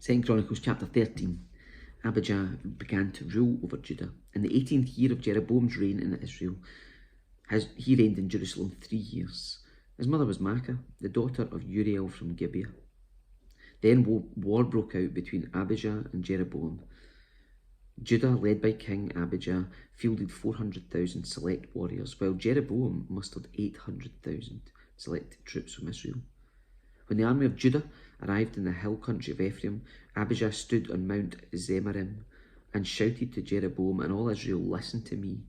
2 Chronicles chapter 13. Abijah began to rule over Judah. In the 18th year of Jeroboam's reign in Israel, he reigned in Jerusalem 3 years. His mother was Maacah, the daughter of Uriel from Gibeah. Then war broke out between Abijah and Jeroboam. Judah, led by King Abijah, fielded 400,000 select warriors, while Jeroboam mustered 800,000 selected troops from Israel. When the army of Judah arrived in the hill country of Ephraim, Abijah stood on Mount Zemarim and shouted to Jeroboam and all Israel, "Listen to me.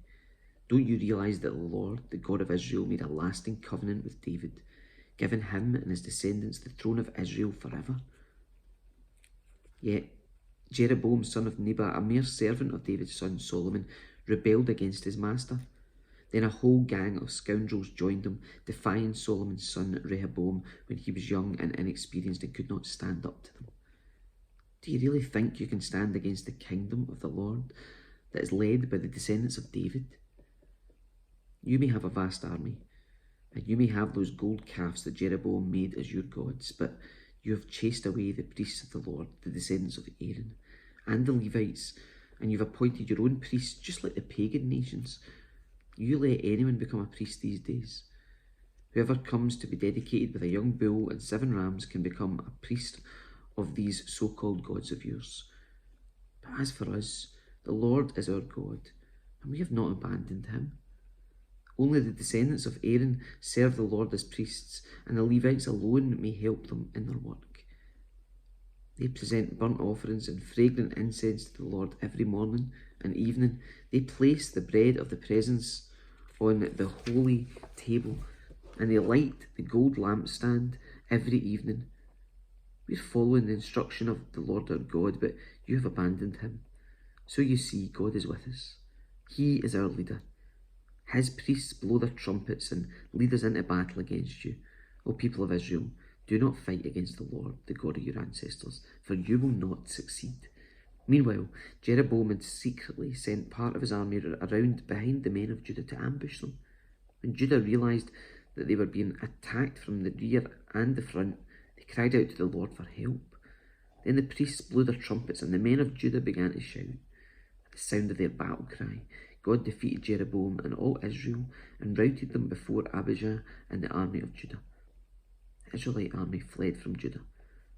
Don't you realize that the Lord, the God of Israel, made a lasting covenant with David, giving him and his descendants the throne of Israel forever? Yet Jeroboam, son of Nebat, a mere servant of David's son Solomon, rebelled against his master. Then a whole gang of scoundrels joined him, defying Solomon's son Rehoboam when he was young and inexperienced and could not stand up to them. Do you really think you can stand against the kingdom of the Lord that is led by the descendants of David? You may have a vast army, and you may have those gold calves that Jeroboam made as your gods, but you have chased away the priests of the Lord, the descendants of Aaron, and the Levites, and you've appointed your own priests just like the pagan nations. You let anyone become a priest these days. Whoever comes to be dedicated with a young bull and 7 rams can become a priest of these so-called gods of yours. But as for us, the Lord is our God, and we have not abandoned him. Only the descendants of Aaron serve the Lord as priests, and the Levites alone may help them in their work. They present burnt offerings and fragrant incense to the Lord every morning and evening. They place the bread of the presence on the holy table, and they light the gold lampstand every evening. We're following the instruction of the Lord our God, but you have abandoned him. So you see, God is with us. He is our leader. His priests blow their trumpets and lead us into battle against you. O people of Israel, do not fight against the Lord, the God of your ancestors, for you will not succeed." Meanwhile, Jeroboam had secretly sent part of his army around behind the men of Judah to ambush them. When Judah realized that they were being attacked from the rear and the front, they cried out to the Lord for help. Then the priests blew their trumpets, and the men of Judah began to shout. At the sound of their battle cry, God defeated Jeroboam and all Israel and routed them before Abijah and the army of Judah. The Israelite army fled from Judah,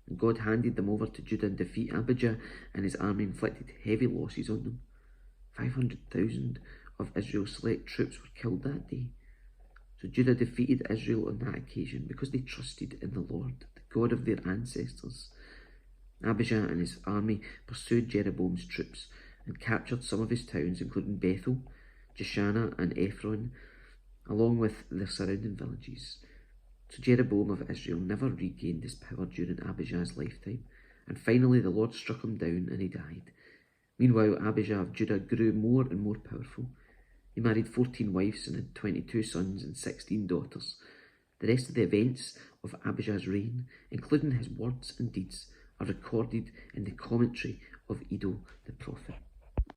and God handed them over to Judah, and defeat Abijah and his army inflicted heavy losses on them. 500,000 of Israel's select troops were killed that day. So Judah defeated Israel on that occasion because they trusted in the Lord, the God of their ancestors. Abijah and his army pursued Jeroboam's troops and captured some of his towns, including Bethel, Jeshanah, and Ephron, along with their surrounding villages. So Jeroboam of Israel never regained his power during Abijah's lifetime, and finally the Lord struck him down and he died. Meanwhile, Abijah of Judah grew more and more powerful. He married 14 wives and had 22 sons and 16 daughters. The rest of the events of Abijah's reign, including his words and deeds, are recorded in the commentary of Iddo the prophet.